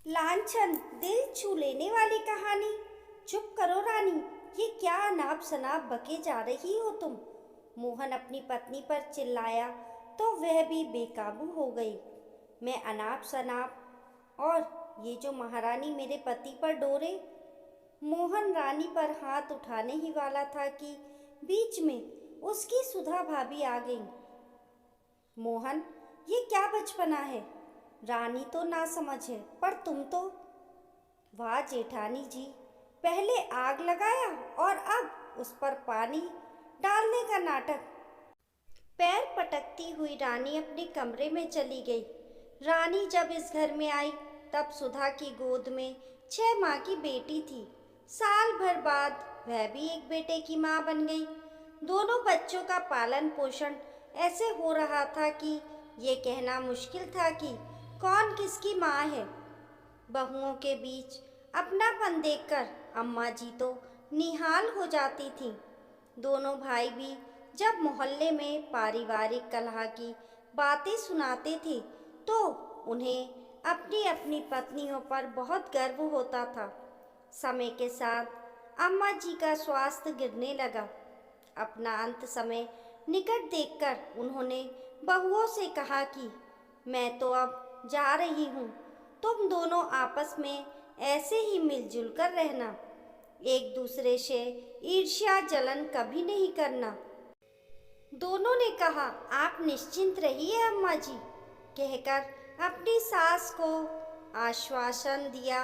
लांछन दिल छू लेने वाली कहानी। चुप करो रानी, ये क्या अनाप शनाप बके जा रही हो तुम। मोहन अपनी पत्नी पर चिल्लाया तो वह भी बेकाबू हो गई। मैं अनाप शनाप? और ये जो महारानी मेरे पति पर डोरे। मोहन रानी पर हाथ उठाने ही वाला था कि बीच में उसकी सुधा भाभी आ गई। मोहन, ये क्या बचपना है। रानी तो ना समझ है, पर तुम तो। वाह जेठानी जी, पहले आग लगाया और अब उस पर पानी डालने का नाटक। पैर पटकती हुई रानी अपने कमरे में चली गई। रानी जब इस घर में आई तब सुधा की गोद में 6 माह की बेटी थी। साल भर बाद वह भी एक बेटे की माँ बन गई। दोनों बच्चों का पालन पोषण ऐसे हो रहा था कि ये कहना मुश्किल था कि कौन किसकी माँ है। बहुओं के बीच अपनापन देखकर अम्मा जी तो निहाल हो जाती थीं। दोनों भाई भी जब मोहल्ले में पारिवारिक कलह की बातें सुनाते थे तो उन्हें अपनी अपनी पत्नियों पर बहुत गर्व होता था। समय के साथ अम्मा जी का स्वास्थ्य गिरने लगा। अपना अंत समय निकट देखकर उन्होंने बहुओं से कहा कि मैं तो अब जा रही हूँ, तुम दोनों आपस में ऐसे ही मिलजुल कर रहना, एक दूसरे से ईर्ष्या जलन कभी नहीं करना। दोनों ने कहा, आप निश्चिंत रहिए अम्मा जी, कहकर अपनी सास को आश्वासन दिया।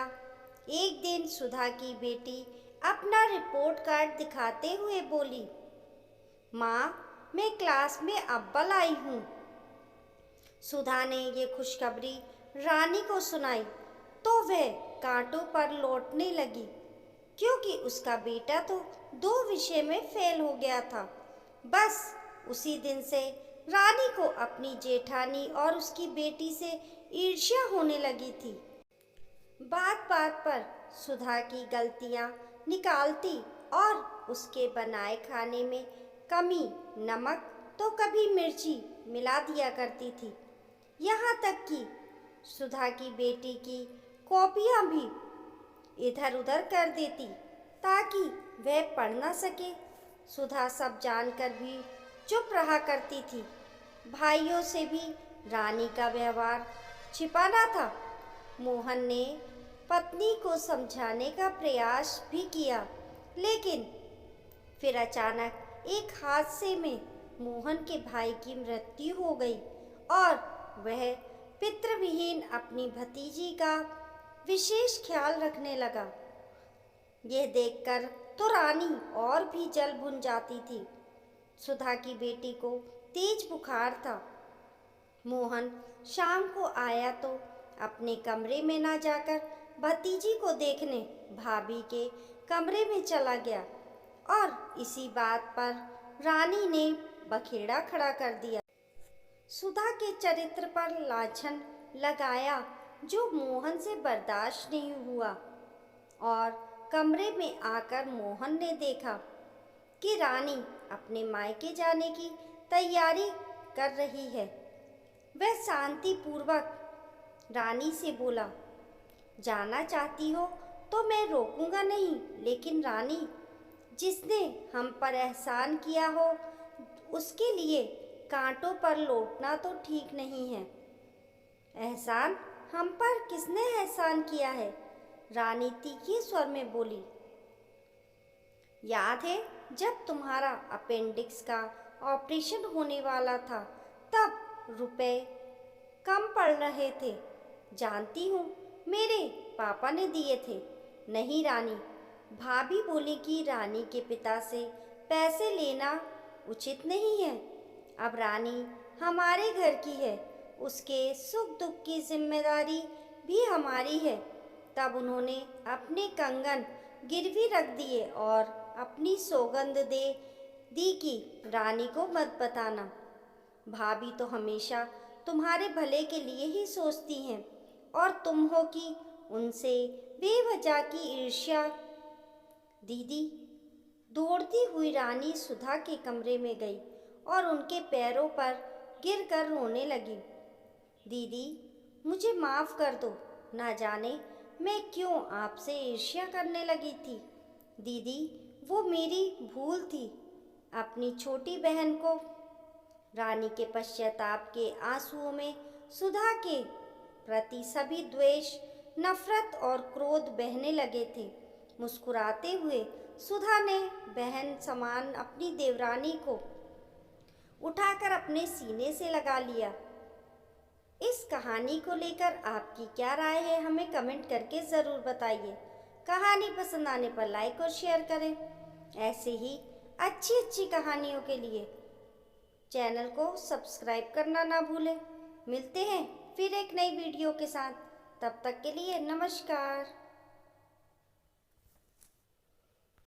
एक दिन सुधा की बेटी अपना रिपोर्ट कार्ड दिखाते हुए बोली, माँ, मैं क्लास में अव्वल आई हूँ। सुधा ने ये खुशखबरी रानी को सुनाई तो वह कांटों पर लौटने लगी, क्योंकि उसका बेटा तो 2 विषय में फेल हो गया था। बस उसी दिन से रानी को अपनी जेठानी और उसकी बेटी से ईर्ष्या होने लगी थी। बात बात पर सुधा की गलतियां निकालती और उसके बनाए खाने में कमी नमक तो कभी मिर्ची मिला दिया करती थी। यहाँ तक कि सुधा की बेटी की कॉपियाँ भी इधर उधर कर देती ताकि वह पढ़ ना सके। सुधा सब जानकर भी चुप रहा करती थी। भाइयों से भी रानी का व्यवहार छिपाना था। मोहन ने पत्नी को समझाने का प्रयास भी किया, लेकिन फिर अचानक एक हादसे में मोहन के भाई की मृत्यु हो गई और वह पितृविहीन अपनी भतीजी का विशेष ख्याल रखने लगा। यह देखकर तो रानी और भी जल भुन जाती थी। सुधा की बेटी को तेज बुखार था। मोहन शाम को आया तो अपने कमरे में ना जाकर भतीजी को देखने भाभी के कमरे में चला गया और इसी बात पर रानी ने बखेड़ा खड़ा कर दिया। सुधा के चरित्र पर लाछन लगाया जो मोहन से बर्दाश्त नहीं हुआ और कमरे में आकर मोहन ने देखा कि रानी अपने मायके जाने की तैयारी कर रही है। वह शांतिपूर्वक रानी से बोला, जाना चाहती हो तो मैं रोकूंगा नहीं, लेकिन रानी, जिसने हम पर एहसान किया हो उसके लिए कांटों पर लौटना तो ठीक नहीं है। एहसान? हम पर किसने एहसान किया है? रानी तीखे स्वर में बोली। याद है जब तुम्हारा अपेंडिक्स का ऑपरेशन होने वाला था तब रुपए कम पड़ रहे थे। जानती हूँ, मेरे पापा ने दिए थे। नहीं रानी, भाभी बोली कि रानी के पिता से पैसे लेना उचित नहीं है। अब रानी हमारे घर की है, उसके सुख दुख की जिम्मेदारी भी हमारी है। तब उन्होंने अपने कंगन गिरवी रख दिए और अपनी सौगंध दे दी कि रानी को मत बताना। भाभी तो हमेशा तुम्हारे भले के लिए ही सोचती हैं और तुम हो कि उनसे बेवजह की ईर्ष्या। दीदी, दौड़ती हुई रानी सुधा के कमरे में गई और उनके पैरों पर गिरकर रोने लगी। दीदी, मुझे माफ़ कर दो, ना जाने मैं क्यों आपसे ईर्ष्या करने लगी थी। दीदी, वो मेरी भूल थी। अपनी छोटी बहन को। रानी के पश्चाताप के आंसुओं में सुधा के प्रति सभी द्वेष, नफरत और क्रोध बहने लगे थे। मुस्कुराते हुए सुधा ने बहन समान अपनी देवरानी को उठाकर अपने सीने से लगा लिया। इस कहानी को लेकर आपकी क्या राय है, हमें कमेंट करके ज़रूर बताइए। कहानी पसंद आने पर लाइक और शेयर करें। ऐसे ही अच्छी अच्छी कहानियों के लिए चैनल को सब्सक्राइब करना ना भूलें। मिलते हैं फिर एक नई वीडियो के साथ। तब तक के लिए नमस्कार।